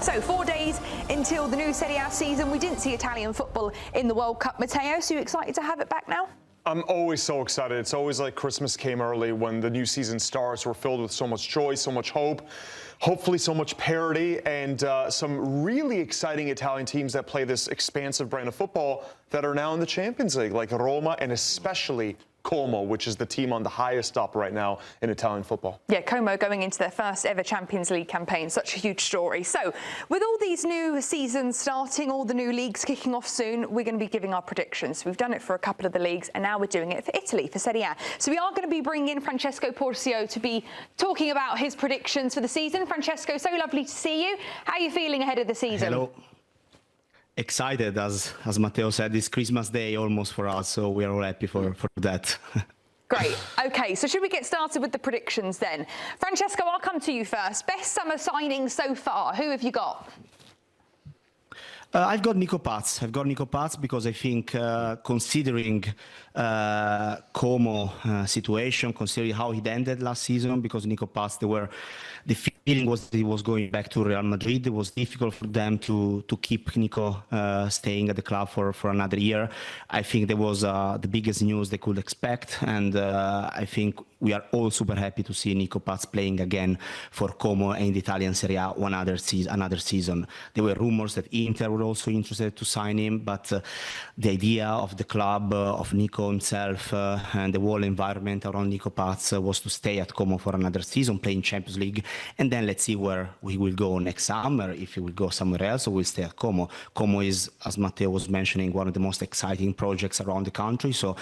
So 4 days until the new Serie A season. We didn't see Italian football in the World Cup. Matteo, so you excited to have it back now? I'm always so excited. It's always like Christmas came early when the new season starts. We're filled with so much joy, so much hope, hopefully so much parity, and some really exciting Italian teams that play this expansive brand of football that are now in the Champions League, like Roma and especially Como, which is the team on the highest up right now in Italian football. Yeah, Como going into their first ever Champions League campaign. Such a huge story. So with all these new seasons starting, all the new leagues kicking off soon, we're going to be giving our predictions. We've done it for a couple of the leagues and now we're doing it for Italy, for Serie A. So we are going to be bringing in Francesco Porizio to be talking about his predictions for the season. Francesco, so lovely to see you. How are you feeling ahead of the season? Hello. Excited, as Matteo said, it's Christmas Day almost for us, so we are all happy for that. Great. OK, so should we get started with the predictions then? Francesco, I'll come to you first. Best summer signing so far. Who have you got? I've got Nico Paz. I've got Nico Paz because I think considering Como situation, considering how it ended last season, because Nico Paz, the feeling was he was going back to Real Madrid. It was difficult for them to keep Nico staying at the club for another year. I think that was the biggest news they could expect, and I think we are all super happy to see Nico Paz playing again for Como and the Italian Serie A another season. There were rumors that Inter were also interested to sign him, but the idea of the club, of Nico himself, and the whole environment around Nico Paz was to stay at Como for another season, playing Champions League, and then let's see where we will go next summer, if he will go somewhere else or will stay at Como. Como is, as Matteo was mentioning, one of the most exciting projects around the country, so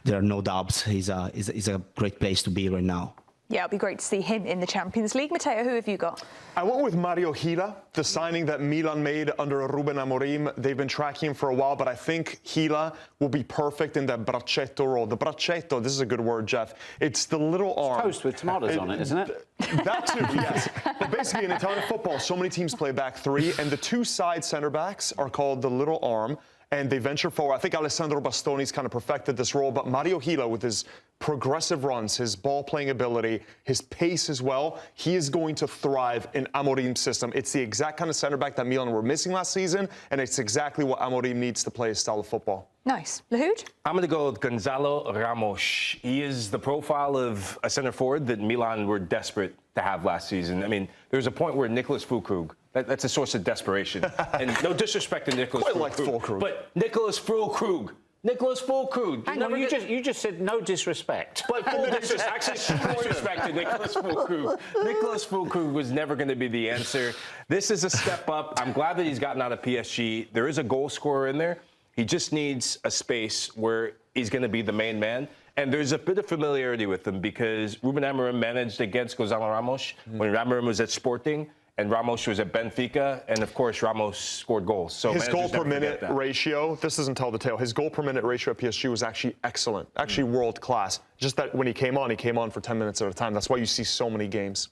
there are no doubts he's a great place to be right now. Yeah, it'll be great to see him in the Champions League. Matteo, who have you got? I went with Mario Gila, the signing that Milan made under Ruben Amorim. They've been tracking him for a while, but I think Gila will be perfect in that braccetto role. The braccetto, this is a good word, Geoff. It's the little arm. Toast with tomatoes on it, isn't it? That too, yes. But basically, in Italian football, so many teams play back three, and the two side center backs are called the little arm, and they venture forward. I think Alessandro Bastoni's kind of perfected this role, but Mario Gila, with his progressive runs, his ball-playing ability, his pace as well, he is going to thrive in Amorim's system. It's the exact kind of center back that Milan were missing last season, and it's exactly what Amorim needs to play his style of football. Nice. Lahoud? I'm going to go with Gonçalo Ramos. He is the profile of a center forward that Milan were desperate to have last season. I mean, there was a point where Nicolas Füllkrug, that's a source of desperation. And no disrespect to Nicolas Füllkrug, but Nicolas Füllkrug. Nicolas Füllkrug. Hang on, you just said no disrespect. But full disrespect. Actually, full disrespect to Nicolas Füllkrug. Nicolas Füllkrug was never going to be the answer. This is a step up. I'm glad that he's gotten out of PSG. There is a goal scorer in there. He just needs a space where he's going to be the main man. And there's a bit of familiarity with him because Ruben Amorim managed against Gonçalo Ramos when Amorim was at Sporting. And Ramos was at Benfica, and of course Ramos scored goals. So his goal per minute ratio, this doesn't tell the tale, his goal per minute ratio at PSG was actually excellent, actually world class. Just that when he came on for 10 minutes at a time. That's why you see so many games.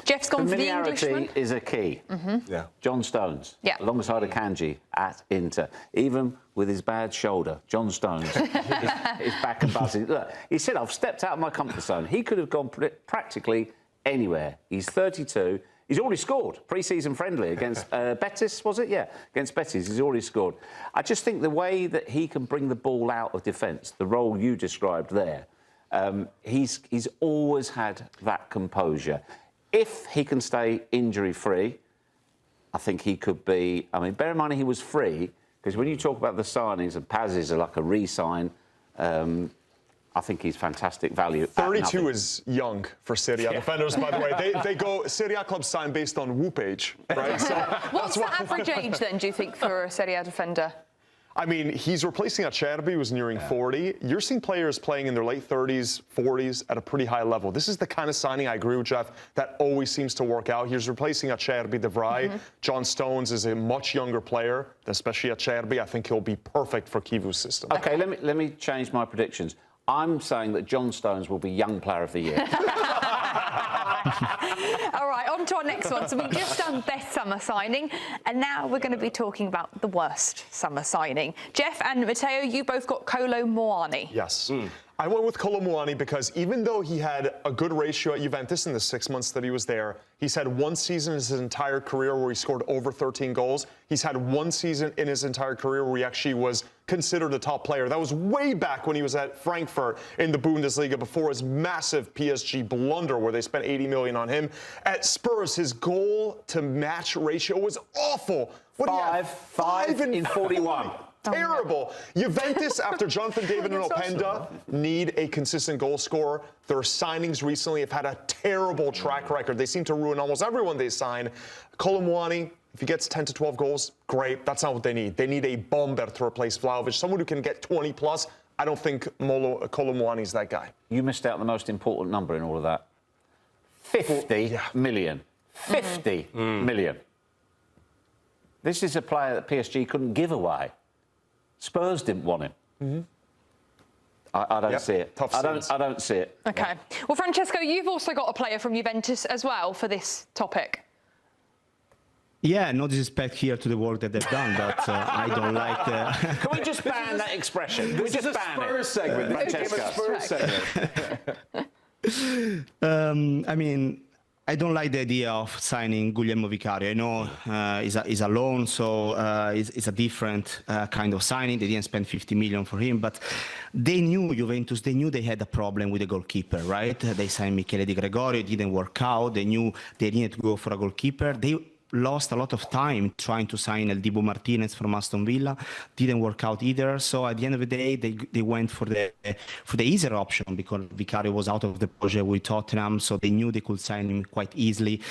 Jeff's gone for the Englishman. Familiarity is a key. Yeah. John Stones, alongside a Kanji at Inter. Even with his bad shoulder, John Stones is back and buzzing. Look, he said, I've stepped out of my comfort zone. He could have gone practically anywhere. He's 32. He's already scored pre-season friendly against Betis, was it? Yeah, against Betis. He's already scored. I just think the way that he can bring the ball out of defence, the role you described there, he's always had that composure. If he can stay injury-free, I think he could be... I mean, bear in mind he was free, because when you talk about the signings, and Paz is like a re-sign, I think he's fantastic value. 32 is young for Serie A defenders, by the way. They go, Serie A clubs sign based on whoop age, right? So what's the average age then, do you think, for a Serie A defender? I mean, he's replacing Acerbi, who's nearing 40. You're seeing players playing in their late 30s, 40s at a pretty high level. This is the kind of signing, I agree with Geoff, that always seems to work out. He's replacing Acerbi, De Vrij. John Stones is a much younger player, especially Acerbi. I think he'll be perfect for Kivu's system. OK, let me change my predictions. I'm saying that John Stones will be Young Player of the Year. All right, on to our next one. So we've just done best summer signing, and now we're going to be talking about the worst summer signing. Geoff and Matteo, you both got Kolo Muani. Yes. I went with Kolo Muani because even though he had a good ratio at Juventus in the 6 months that he was there, he's had one season in his entire career where he scored over 13 goals. He's had one season in his entire career where he actually was considered a top player. That was way back when he was at Frankfurt in the Bundesliga before his massive PSG blunder where they spent 80 million on him. At Spurs, his goal to match ratio was awful. Five in 41. Terrible. Juventus, after Jonathan David and Openda, need a consistent goal scorer. Their signings recently have had a terrible track record. They seem to ruin almost everyone they sign. Kolo Muani, if he gets 10 to 12 goals, great. That's not what they need. They need a bomber to replace Vlahovic, someone who can get 20 plus. I don't think Kolo Muani is that guy. You missed out the most important number in all of that. 50 million. 50 million. This is a player that PSG couldn't give away. Spurs didn't want him. I don't see it. I don't see it. Okay. Well, Francesco, you've also got a player from Juventus as well for this topic. Yeah, no disrespect here to the work that they've done, but I don't like the... Can we just ban that expression? This is a Spurs segment. Francesco. I mean, I don't like the idea of signing Gugliemo Vicario. I know he's a loan, so it's a different kind of signing. They didn't spend 50 million for him, but they knew, Juventus, they knew they had a problem with the goalkeeper, right? They signed Michele Di Gregorio, it didn't work out. They knew they needed to go for a goalkeeper. They lost a lot of time trying to sign El Dibu Martinez from Aston Villa. Didn't work out either. So at the end of the day, they went for the easier option because Vicario was out of the project with Tottenham, so they knew they could sign him quite easily.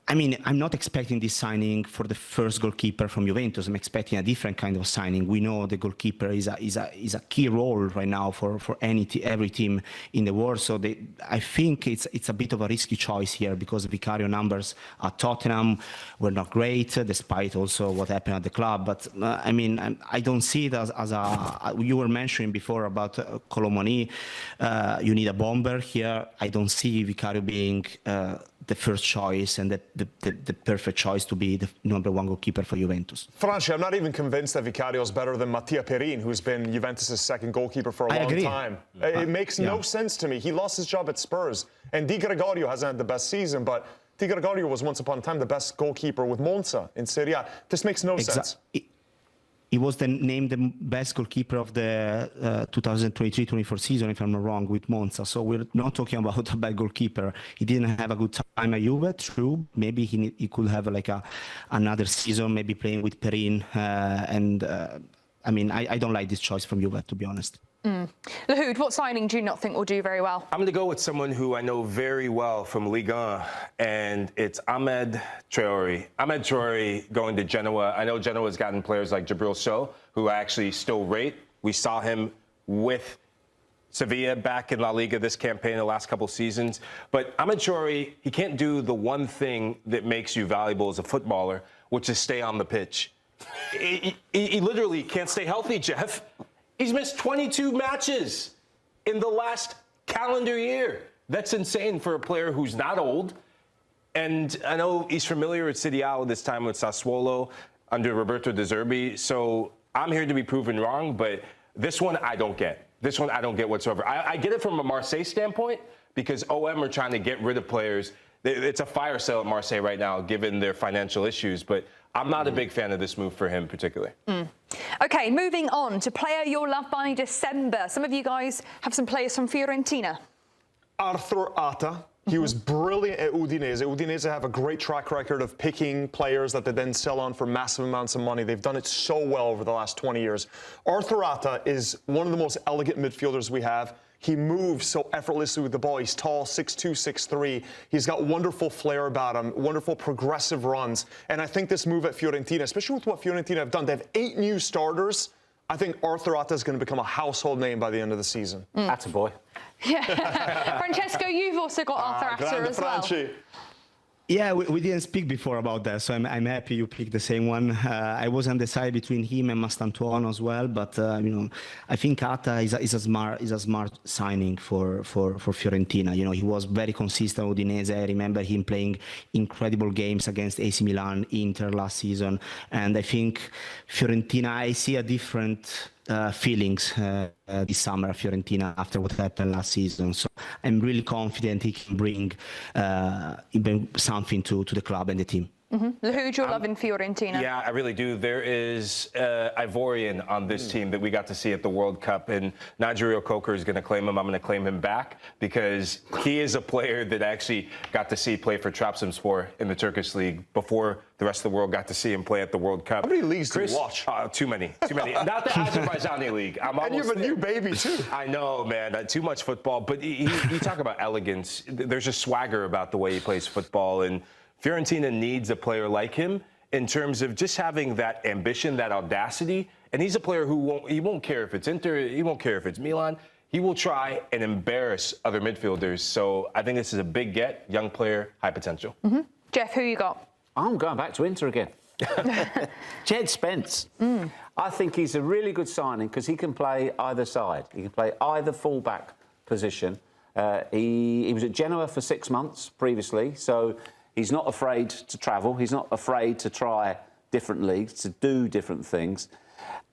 I mean, I'm not expecting this signing for the first goalkeeper from Juventus. I'm expecting a different kind of signing. We know the goalkeeper is a key role right now for every team in the world. So I think it's a bit of a risky choice here because Vicario numbers at Tottenham were not great, despite also what happened at the club. But I mean, I don't see it as a. You were mentioning before about Kolo Muani. You need a bomber here. I don't see Vicario being the first choice and the perfect choice to be the #1 goalkeeper for Juventus. Franci, I'm not even convinced that Vicario is better than Mattia Perin, who's been Juventus' second goalkeeper for a long time. It makes no sense to me. He lost his job at Spurs, and Di Gregorio hasn't had the best season, but Di Gregorio was once upon a time the best goalkeeper with Monza in Serie A. This makes no sense. He was named the best goalkeeper of the 2023-24 season, if I'm not wrong, with Monza. So we're not talking about a bad goalkeeper. He didn't have a good time at Juve, true. Maybe he could have like another season, maybe playing with Perin. I mean, I don't like this choice from Juve, to be honest. Lahoud, what signing do you not think will do very well? I'm going to go with someone who I know very well from Ligue 1, and it's Ahmed Traoré. Ahmed Traoré going to Genoa. I know Genoa's gotten players like Djibril Sow, who I actually still rate. We saw him with Sevilla back in La Liga this campaign the last couple seasons. But Ahmed Traoré, he can't do the one thing that makes you valuable as a footballer, which is stay on the pitch. He literally can't stay healthy, Geoff. He's missed 22 matches in the last calendar year. That's insane for a player who's not old. And I know he's familiar at Serie A this time with Sassuolo under Roberto De Zerbi. So I'm here to be proven wrong, but this one I don't get. This one I don't get whatsoever. I get it from a Marseille standpoint because OM are trying to get rid of players. It's a fire sale at Marseille right now, given their financial issues. But I'm not a big fan of this move for him particularly. OK, moving on to player you'll love by December. Some of you guys have some players from Fiorentina. Arthur Atta. He was brilliant at Udinese. Udinese have a great track record of picking players that they then sell on for massive amounts of money. They've done it so well over the last 20 years. Arthur Atta is one of the most elegant midfielders we have. He moves so effortlessly with the ball. He's tall, 6'2", 6'3". He's got wonderful flair about him, wonderful progressive runs. And I think this move at Fiorentina, especially with what Fiorentina have done, they have 8 new starters. I think Arthur Atta is going to become a household name by the end of the season. Attaboy. Yeah. Francesco, you've also got Arthur Atta as well. Yeah, we didn't speak before about that, so I'm happy you picked the same one. I was undecided between him and Mastantuono as well, but you know, I think Atta is a smart signing for Fiorentina. You know, he was very consistent with Udinese. I remember him playing incredible games against AC Milan, Inter last season, and I think Fiorentina. I see a different feelings this summer at Fiorentina after what happened last season. So I'm really confident he can bring something to the club and the team. Lahoud, you're loving Fiorentina. Yeah, I really do. There is Ivorian on this team that we got to see at the World Cup, and Nigel Coker is going to claim him. I'm going to claim him back because he is a player that actually got to see play for Trabzonspor in the Turkish league before the rest of the world got to see him play at the World Cup. How many leagues do you watch? Too many. Not the Azerbaijani league. And you have a new baby, too. I know, man. Too much football. But you talk about elegance. There's a swagger about the way he plays football, and Fiorentina needs a player like him in terms of just having that ambition, that audacity. And he's a player who won't care if it's Inter, he won't care if it's Milan. He will try and embarrass other midfielders. So I think this is a big get, young player, high potential. Geoff, who you got? I'm going back to Inter again. Djed Spence. I think he's a really good signing because he can play either side. He can play either full-back position. He was at Genoa for 6 months previously, so he's not afraid to travel. He's not afraid to try different leagues, to do different things.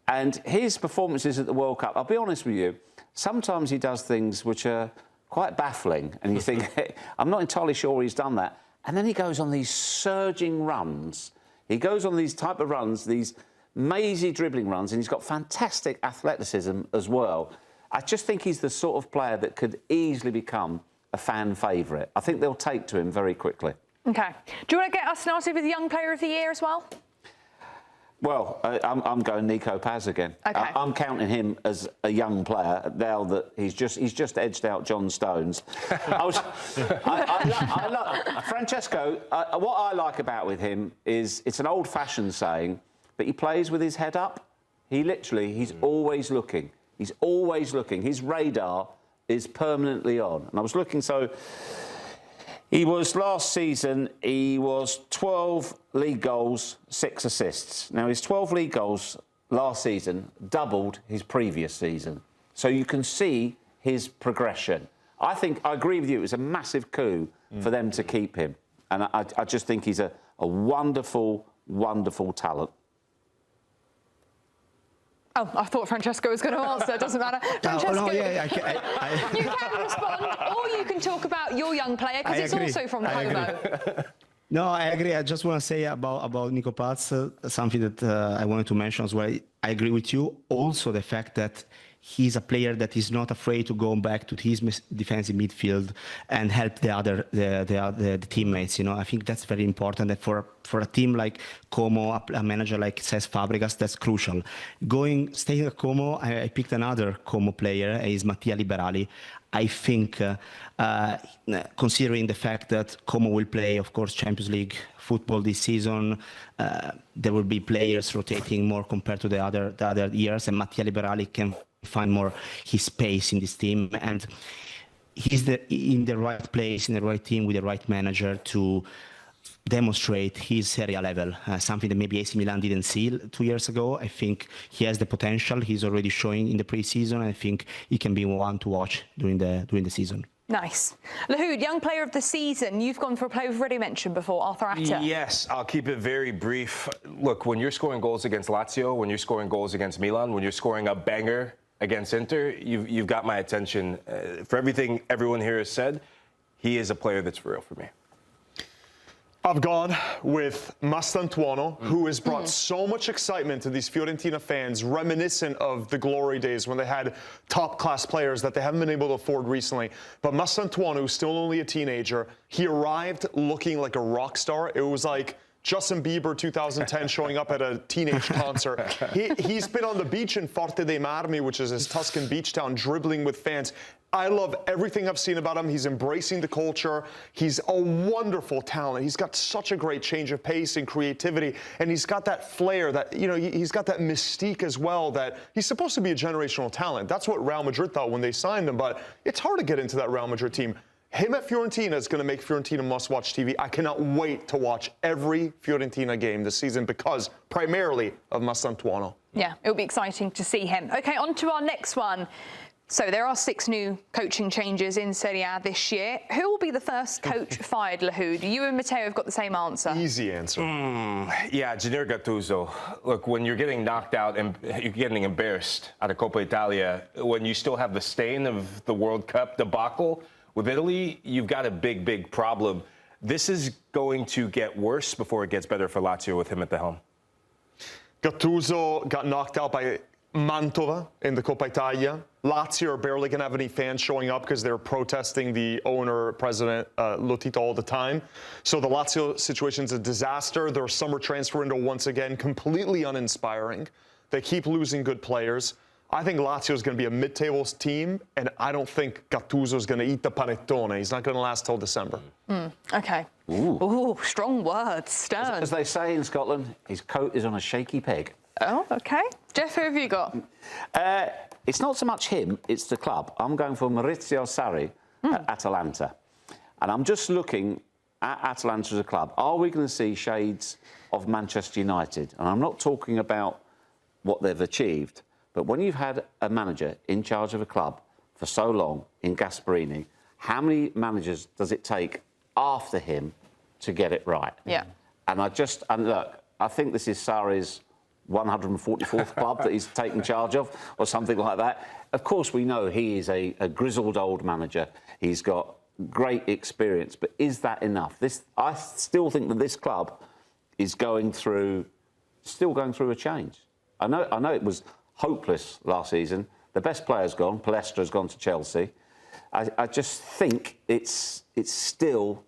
And his performances at the World Cup, I'll be honest with you, sometimes he does things which are quite baffling. And you think, I'm not entirely sure he's done that. And then he goes on these surging runs. He goes on these type of runs, these mazy dribbling runs, and he's got fantastic athleticism as well. I just think he's the sort of player that could easily become a fan favourite. I think they'll take to him very quickly. OK. Do you want to get us started with Young Player of the Year as well? Well, I'm going Nico Paz again. Okay. I'm counting him as a young player now that he's just edged out John Stones. Francesco, what I like about with him is it's an old-fashioned saying, but he plays with his head up. He's always looking. He's always looking. His radar is permanently on. And I was looking, so he was last season, he was 12 league goals, 6 assists. Now, his 12 league goals last season doubled his previous season. So you can see his progression. I agree with you, it was a massive coup for them to keep him. And I just think he's a wonderful, wonderful talent. Oh, I thought Francesco was going to answer. It doesn't matter. Francesco, you can respond, or you can talk about your young player, because it's also from Como. No, I agree. I just want to say about Nico Paz, something that I wanted to mention as well. I agree with you. Also, the fact that he's a player that is not afraid to go back to his defensive midfield and help the teammates. You know, I think that's very important. That for a team like Como, a manager like Cesc Fabregas, that's crucial. Staying at Como, I picked another Como player. Is Mattia Liberali. I think, considering the fact that Como will play, of course, Champions League football this season, there will be players rotating more compared to the other years, and Mattia Liberali can find more his space in this team, and he's in the right place, in the right team, with the right manager to demonstrate his Serie A level, something that maybe AC Milan didn't see 2 years ago. I think he has the potential. He's already showing in the pre-season. I think he can be one to watch during the season. Nice. Lahoud, Young Player of the Season. You've gone for a player we've already mentioned before, Arthur Atta. Yes, I'll keep it very brief. Look, when you're scoring goals against Lazio, when you're scoring goals against Milan, when you're scoring a banger against Inter, you've got my attention. For everything everyone here has said, he is a player that's for real for me. I've gone with Mastantuono, who has brought so much excitement to these Fiorentina fans, reminiscent of the glory days when they had top-class players that they haven't been able to afford recently. But Mastantuono, still only a teenager, he arrived looking like a rock star. It was like Justin Bieber 2010 showing up at a teenage concert. He's been on the beach in Forte dei Marmi, which is his Tuscan beach town, dribbling with fans. I love everything I've seen about him. He's embracing the culture. He's a wonderful talent. He's got such a great change of pace and creativity. And he's got that flair that, you know, he's got that mystique as well, that he's supposed to be a generational talent. That's what Real Madrid thought when they signed him. But it's hard to get into that Real Madrid team. Him at Fiorentina is going to make Fiorentina must-watch TV. I cannot wait to watch every Fiorentina game this season because primarily of Mastantuono. Yeah, it'll be exciting to see him. OK, on to our next one. So there are 6 new coaching changes in Serie A this year. Who will be the first coach fired, Lahoud? You and Matteo have got the same answer. Easy answer. Yeah, Gennaro Gattuso. Look, when you're getting knocked out and you're getting embarrassed out of Coppa Italia, when you still have the stain of the World Cup debacle with Italy, you've got a big, big problem. This is going to get worse before it gets better for Lazio with him at the helm. Gattuso got knocked out by Mantova in the Coppa Italia. Lazio are barely going to have any fans showing up because they're protesting the owner, President Lotito, all the time. So the Lazio situation is a disaster. Their summer transfer window, once again, completely uninspiring. They keep losing good players. I think Lazio is going to be a mid-table team, and I don't think Gattuso is going to eat the panettone. He's not going to last till December. OK. Ooh, strong words, stern. As they say in Scotland, his coat is on a shaky peg. Oh, OK. Geoff, who have you got? It's not so much him, it's the club. I'm going for Maurizio Sarri at Atalanta. And I'm just looking at Atalanta as a club. Are we going to see shades of Manchester United? And I'm not talking about what they've achieved, but when you've had a manager in charge of a club for so long in Gasperini, how many managers does it take after him to get it right? Yeah. And look, I think this is Sarri's 144th club that he's taken charge of, or something like that. Of course, we know he is a grizzled old manager. He's got great experience, but is that enough? I still think that this club is still going through a change. I know it was hopeless last season. The best player's gone. Palestra's gone to Chelsea. I just think it's still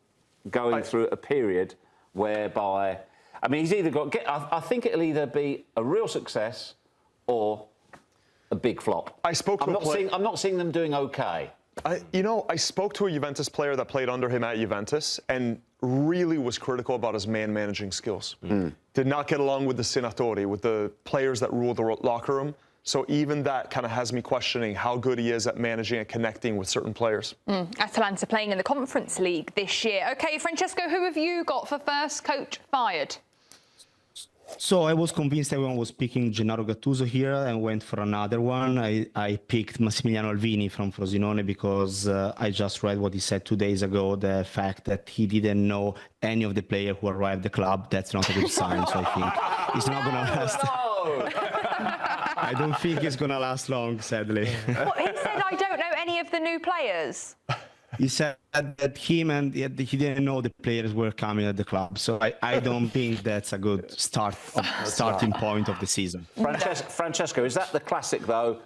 going through a period whereby, I mean, he's either got. I think it'll either be a real success or a big flop. I'm not seeing them doing okay. I spoke to a Juventus player that played under him at Juventus and really was critical about his man-managing skills. Did not get along with the senatori, with the players that rule the locker room. So even that kind of has me questioning how good he is at managing and connecting with certain players. Atalanta playing in the Conference League this year. OK, Francesco, who have you got for first coach fired? So I was convinced everyone was picking Gennaro Gattuso here and went for another one. I picked Massimiliano Alvini from Frosinone because I just read what he said 2 days ago, the fact that he didn't know any of the players who arrived at the club. That's not a good sign, so I think it's not going to last. I don't think it's going to last long, sadly. What, he said, I don't know any of the new players? He said that he didn't know the players were coming at the club. So I don't think that's a good starting point of the season. Francesco, is that the classic, though?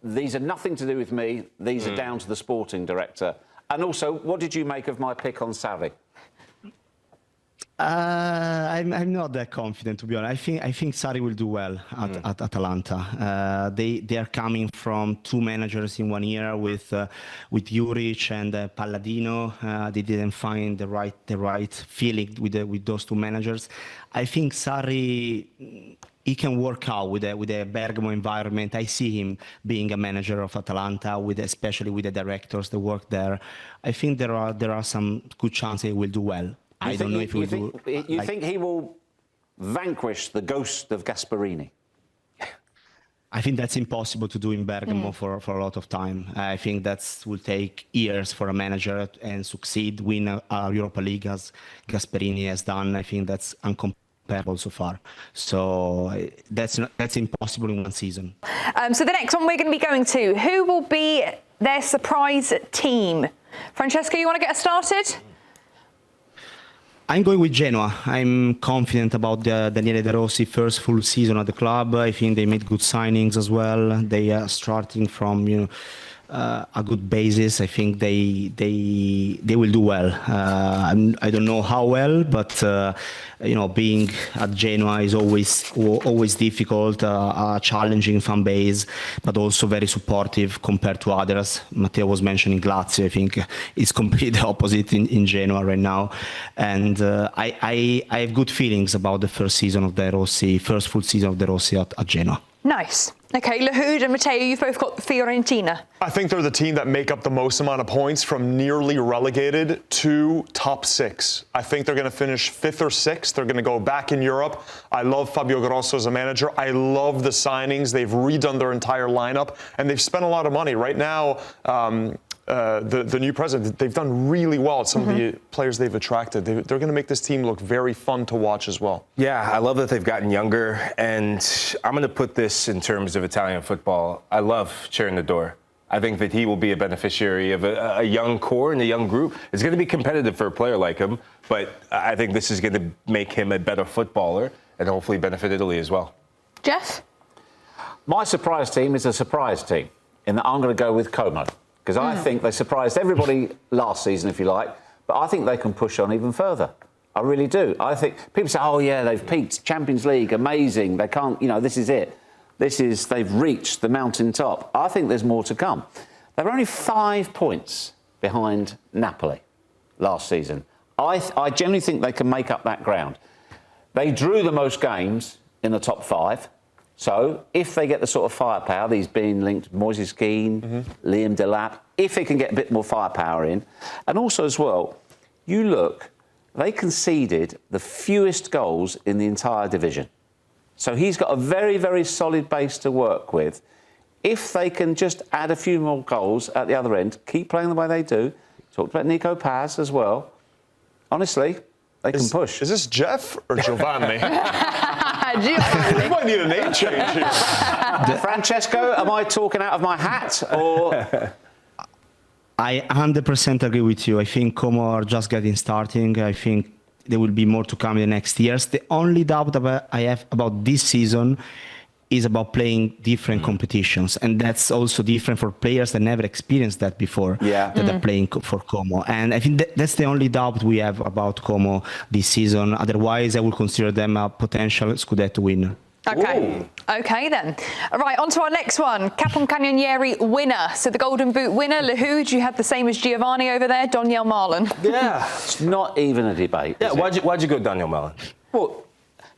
These are nothing to do with me. These are down to the sporting director. And also, what did you make of my pick on Sarri? I'm not that confident, to be honest. I think Sarri will do well at Atalanta. They are coming from 2 managers in 1 year with Juric and Palladino. They didn't find the right feeling with those 2 managers. I think Sarri, he can work out with a Bergamo environment. I see him being a manager of Atalanta, especially with the directors that work there. I think there are some good chances he will do well. I don't know if he will do. You think he will vanquish the ghost of Gasperini? I think that's impossible to do in Bergamo for a lot of time. I think that will take years for a manager and succeed, win a Europa League as Gasperini has done. I think that's uncomparable so far. So that's impossible in 1 season. So the next one we're going to be going to, who will be their surprise team? Francesco, you want to get us started? I'm going with Genoa. I'm confident about Daniele De Rossi first full season at the club. I think they made good signings as well. They are starting from a good basis. I think they will do well. I don't know how well, but being at Genoa is always difficult, a challenging fan base, but also very supportive compared to others. Matteo was mentioning Lazio. I think it's completely opposite in Genoa right now, and I have good feelings about the first full season of De Rossi at Genoa. Nice. Okay, Lahoud and Matteo, you've both got Fiorentina. I think they're the team that make up the most amount of points from nearly relegated to top 6. I think they're going to finish 5th or 6th. They're going to go back in Europe. I love Fabio Grosso as a manager. I love the signings. They've redone their entire lineup, and they've spent a lot of money. Right now, the new president, they've done really well at some of the players they've attracted. They're going to make this team look very fun to watch as well. Yeah, I love that they've gotten younger, and I'm going to put this in terms of Italian football. I love Cernador. I think that he will be a beneficiary of a young core and a young group. It's going to be competitive for a player like him, but I think this is going to make him a better footballer and hopefully benefit Italy as well. Geoff? My surprise team is a surprise team, in that I'm going to go with Como, because I think they surprised everybody last season, if you like, but I think they can push on even further. I really do. I think people say, oh, yeah, they've peaked, Champions League, amazing, they can't, this is it. They've reached the mountaintop. I think there's more to come. They're only 5 points behind Napoli last season. I generally think they can make up that ground. They drew the most games in the top 5. So if they get the sort of firepower, these being linked, Moises Keane, Liam Delap, if they can get a bit more firepower in, and also as well, you look, they conceded the fewest goals in the entire division. So he's got a very, very solid base to work with. If they can just add a few more goals at the other end, keep playing the way they do, talked about Nico Paz as well, honestly, they can push. Is this Geoff or Giovanni? Giovanni. We might need a name change here. Francesco, am I talking out of my hat, or...? I 100% agree with you. I think Como are just getting starting. I think there will be more to come in the next years. The only doubt I have about this season is about playing different competitions, and that's also different for players that never experienced that before, that are playing for Como. And I think that's the only doubt we have about Como this season. Otherwise, I would consider them a potential Scudetto winner. Okay. Ooh. Okay, then. All right, on to our next one. Capocannoniere winner. So the Golden Boot winner, Lahoud, you had the same as Giovanni over there, Daniel Marlon. Yeah. It's not even a debate. Yeah, why'd you go Daniel Marlon? Well,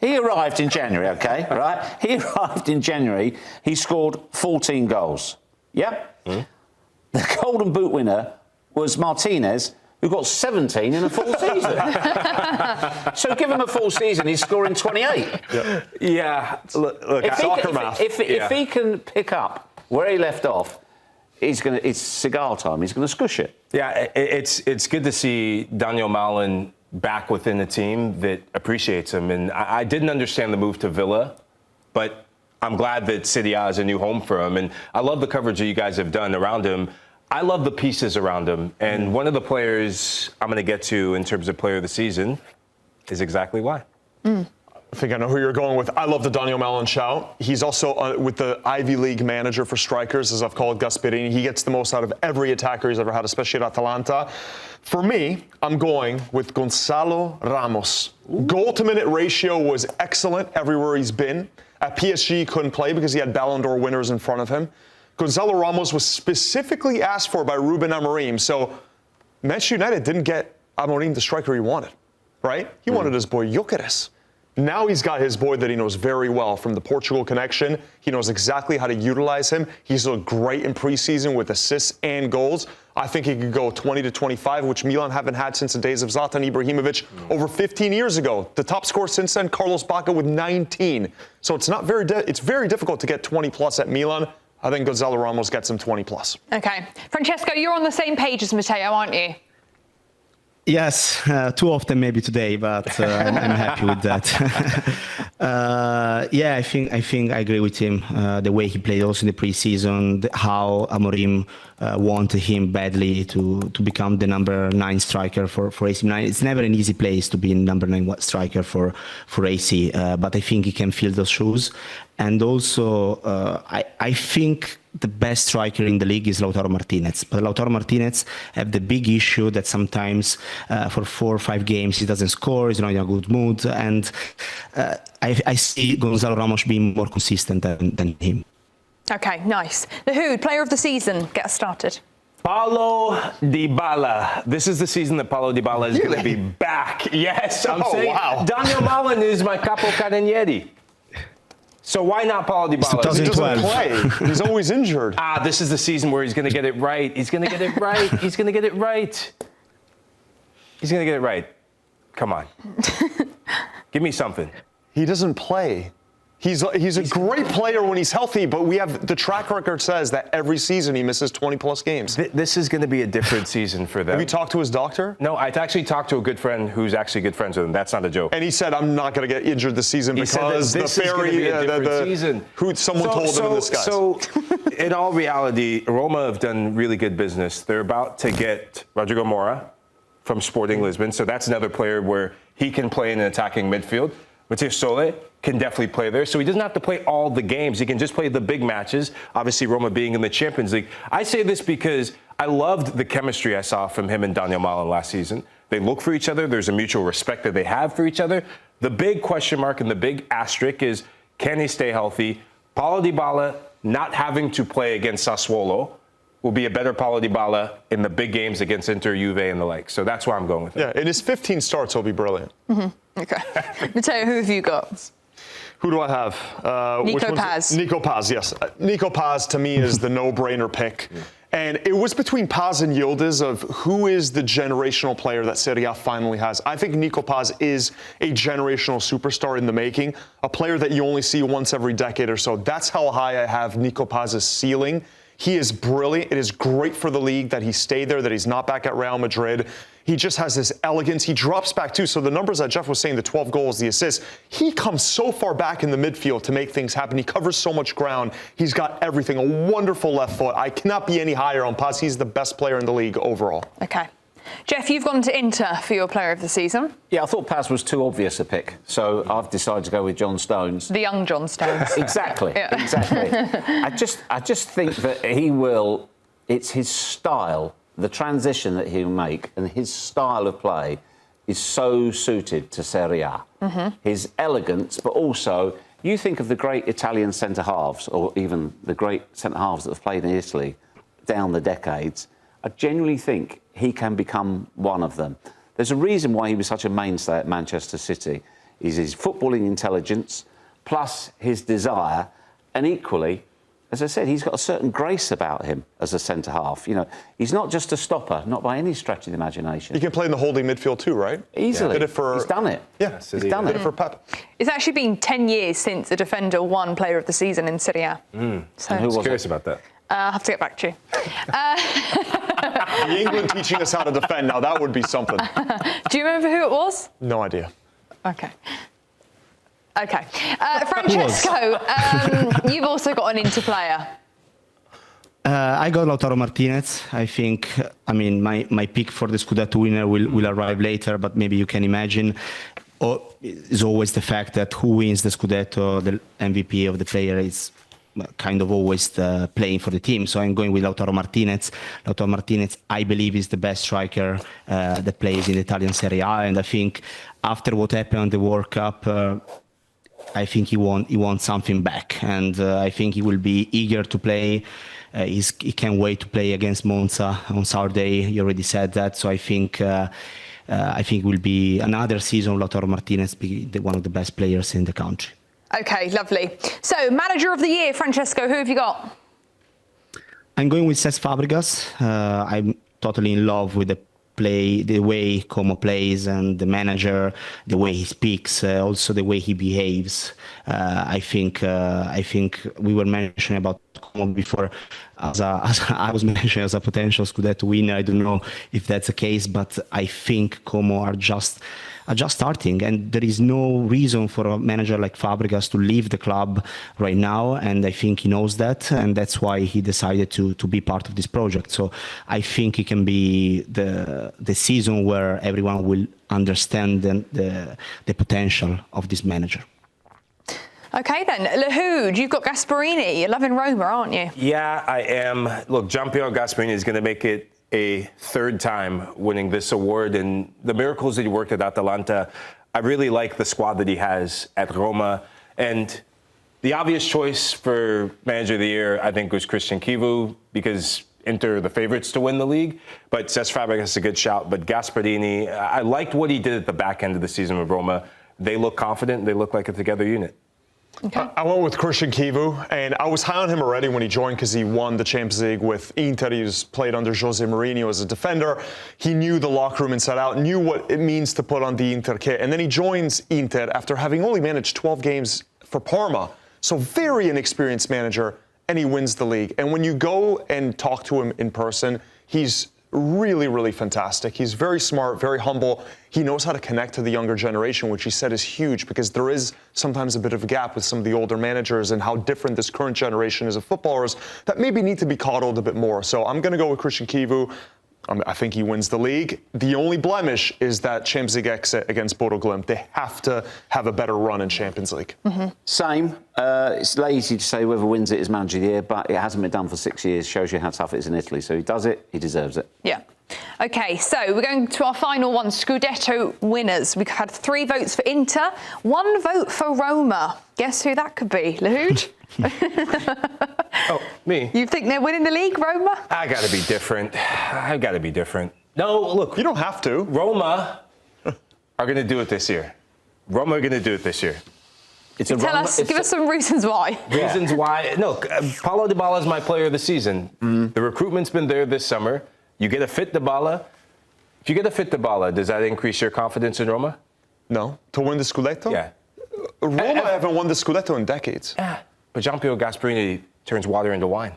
he arrived in January, okay, right? He arrived in January. He scored 14 goals. Yeah? The Golden Boot winner was Martinez, who got 17 in a full season. So give him a full season, he's scoring 28. Yeah. Look, soccer math. If he can pick up where he left off, it's cigar time. He's going to squish it. Yeah, it's good to see Daniel Marlon back within a team that appreciates him. And I didn't understand the move to Villa, but I'm glad that Serie A is a new home for him. And I love the coverage that you guys have done around him. I love the pieces around him. And one of the players I'm going to get to in terms of player of the season is exactly why. I think I know who you're going with. I love the Daniel Marlon shout. He's also with the Ivy League manager for strikers, as I've called Gasperini. He gets the most out of every attacker he's ever had, especially at Atalanta. For me, I'm going with Gonçalo Ramos. Goal-to-minute ratio was excellent everywhere he's been. At PSG, he couldn't play because he had Ballon d'Or winners in front of him. Gonçalo Ramos was specifically asked for by Ruben Amorim. So Manchester United didn't get Amorim the striker he wanted, right? He wanted his boy Gyökeres. Now he's got his boy that he knows very well from the Portugal connection. He knows exactly how to utilize him. He's looked great in preseason with assists and goals. I think he could go 20 to 25, which Milan haven't had since the days of Zlatan Ibrahimovic over 15 years ago. The top scorer since then, Carlos Bacca with 19. So it's not it's very difficult to get 20 plus at Milan. I think Gonçalo Ramos gets him 20 plus. Okay. Francesco, you're on the same page as Matteo, aren't you? Yes, too often maybe today, but I'm happy with that. I think I agree with him. The way he played also in the preseason, how Amorim wanted him badly to become the number 9 striker for AC Milan. It's never an easy place to be number 9 striker for AC, but I think he can fill those shoes. And also, I think the best striker in the league is Lautaro Martinez. But Lautaro Martinez have the big issue that sometimes for 4 or 5 games he doesn't score, he's not in a good mood. And I see Gonçalo Ramos being more consistent than him. Okay, nice. Lahoud, player of the season, get us started. Paulo Dybala. This is the season that Paulo Dybala is going to be back. Yes, I'm saying. Wow. Daniel Marlon is my capocannoniere. So why not Paulo Dybala? He doesn't play. He's always injured. This is the season where he's going to get it right. He's going to get it right. He's going to get it right. He's going to get it right. Come on. Give me something. He doesn't play. He's a great player when he's healthy, but the track record says that every season he misses 20-plus games. This is going to be a different season for them. Have you talked to his doctor? No, I actually talked to a good friend who's actually good friends with him. That's not a joke. And he said, I'm not going to get injured this season because the fairy, someone told him in the skies. So, in all reality, Roma have done really good business. They're about to get Rodrigo Mora from Sporting Lisbon, so that's another player where he can play in an attacking midfield. Matteo Sole can definitely play there. So he doesn't have to play all the games. He can just play the big matches, obviously Roma being in the Champions League. I say this because I loved the chemistry I saw from him and Daniel Malin last season. They look for each other. There's a mutual respect that they have for each other. The big question mark and the big asterisk is, can he stay healthy? Paulo Dybala not having to play against Sassuolo will be a better Paulo Dybala in the big games against Inter, Juve, and the like. So that's why I'm going with it. Yeah, in his 15 starts, he'll be brilliant. Mm-hmm. Okay. Matteo, who have you got? Who do I have? Nico Paz. Nico Paz, yes. Nico Paz, to me, is the no-brainer pick. And it was between Paz and Yildiz of who is the generational player that Serie A finally has. I think Nico Paz is a generational superstar in the making, a player that you only see once every decade or so. That's how high I have Nico Paz's ceiling. He is brilliant. It is great for the league that he stayed there, that he's not back at Real Madrid. He just has this elegance. He drops back, too. So the numbers that Geoff was saying, the 12 goals, the assists, he comes so far back in the midfield to make things happen. He covers so much ground. He's got everything, a wonderful left foot. I cannot be any higher on Paz. He's the best player in the league overall. Okay. Geoff, you've gone to Inter for your player of the season. Yeah, I thought Paz was too obvious a pick, so I've decided to go with John Stones. The young John Stones. Exactly, exactly. I just think that he will, it's his style, the transition that he'll make, and his style of play is so suited to Serie A. Mm-hmm. His elegance, but also, you think of the great Italian centre-halves, or even the great centre-halves that have played in Italy down the decades, I genuinely think he can become one of them. There's a reason why he was such a mainstay at Manchester City. Is his footballing intelligence, plus his desire, and equally, as I said, he's got a certain grace about him as a centre-half. You know, he's not just a stopper, not by any stretch of the imagination. He can play in the holding midfield too, right? Easily. Yeah. He's done it. Yeah, he's done it. Did it for Pep. It's actually been 10 years since a defender won Player of the Season in Serie A. So who was curious about that? I'll have to get back to you. The England teaching us how to defend, now that would be something. Do you remember who it was? No idea. Okay. Okay. Francesco, you've also got an Inter player. I got Lautaro Martinez. I think, I mean, my pick for the Scudetto winner will arrive later, but maybe you can imagine. Is always the fact that who wins the Scudetto, the MVP of the player is kind of always playing for the team. So I'm going with Lautaro Martinez. Lautaro Martinez, I believe, is the best striker that plays in the Italian Serie A. And I think after what happened on the World Cup, I think he wants something back. And I think he will be eager to play. He can't wait to play against Monza on Saturday. You already said that. So I think it will be another season Lautaro Martinez be one of the best players in the country. Okay, lovely. So, Manager of the Year, Francesco, who have you got? I'm going with Cesc Fabregas. I'm totally in love with the way Como plays, and the manager, the way he speaks, also the way he behaves. I think we were mentioning about Como before, as I was mentioning as a potential Scudetto winner. I don't know if that's the case, but I think Como are just starting, and there is no reason for a manager like Fabregas to leave the club right now, and I think he knows that, and that's why he decided to be part of this project. So I think it can be the season where everyone will understand the potential of this manager. Okay then, Lahoud, you've got Gasperini. You're loving Roma, aren't you? Yeah, I am. Look, Gianpiero Gasperini is going to make it a third time winning this award, and the miracles that he worked at Atalanta, I really like the squad that he has at Roma. And the obvious choice for Manager of the Year, I think, was Christian Chivu, because Inter are the favorites to win the league. But Cesc Fabregas is a good shout. But Gasperini, I liked what he did at the back end of the season with Roma. They look confident. They look like a together unit. Okay. I went with Christian Chivu, and I was high on him already when he joined because he won the Champions League with Inter. He was played under Jose Mourinho as a defender. He knew the locker room inside out, knew what it means to put on the Inter kit. And then he joins Inter after having only managed 12 games for Parma. So very inexperienced manager, and he wins the league. And when you go and talk to him in person, he's really, really fantastic. He's very smart, very humble. He knows how to connect to the younger generation, which he said is huge because there is sometimes a bit of a gap with some of the older managers and how different this current generation is of footballers that maybe need to be coddled a bit more. So I'm going to go with Christian Chivu. I think he wins the league. The only blemish is that Champions League exit against Bodo Glimt. They have to have a better run in Champions League. Mm-hmm. Same. It's lazy to say whoever wins it is manager of the year, but it hasn't been done for 6 years. Shows you how tough it is in Italy. So he does it, he deserves it. Yeah. OK, so we're going to our final one, Scudetto winners. We've had 3 votes for Inter, 1 vote for Roma. Guess who that could be? Lahoud? Oh, me? You think they're winning the league, Roma? I got to be different. I got to be different. No, look. You don't have to. Roma are going to do it this year. Roma are going to do it this year. Give us some reasons why. Reasons why. No, Paulo Dybala is my player of the season. The recruitment's been there this summer. You get a fit Dybala. If you get a fit Dybala, does that increase your confidence in Roma? No. To win the Scudetto? Yeah. Roma haven't won the Scudetto in decades. Yeah. But Gianpiero Gasperini turns water into wine.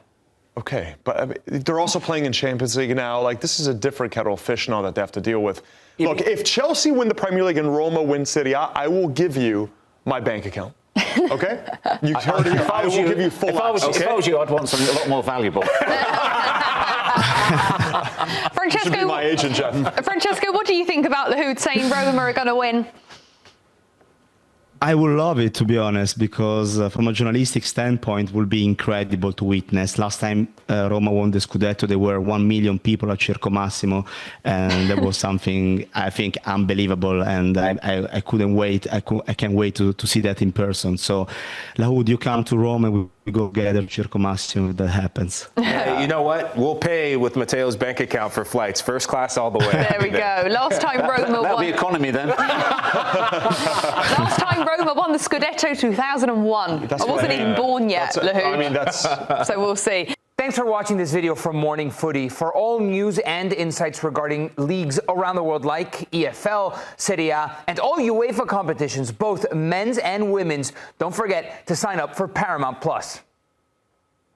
Okay, but I mean, they're also playing in Champions League now. Like, this is a different kettle of fish now that they have to deal with. Look, if Chelsea win the Premier League and Roma win Serie A, I will give you my bank account. Okay? You heard it. I will give you full If I was you, I'd want something a lot more valuable. Should be my agent, Geoff. Francesco, what do you think about Lahoud saying Roma are going to win? I would love it, to be honest, because from a journalistic standpoint, it would be incredible to witness. Last time Roma won the Scudetto, there were 1 million people at Circo Massimo, and that was something, I think, unbelievable, and I couldn't wait. I can't wait to see that in person. So, Lahoud, you come to Rome, and we go together to Circo Massimo if that happens. Hey, you know what? We'll pay with Matteo's bank account for flights, first class all the way. There we go. Last time Roma won. That'll be economy then. Last time Roma won the Scudetto 2001. I wasn't even born yet, Lahoud. I mean, that's... So we'll see. Thanks for watching this video from Morning Footy. For all news and insights regarding leagues around the world like EFL, Serie A, and all UEFA competitions, both men's and women's, don't forget to sign up for Paramount+.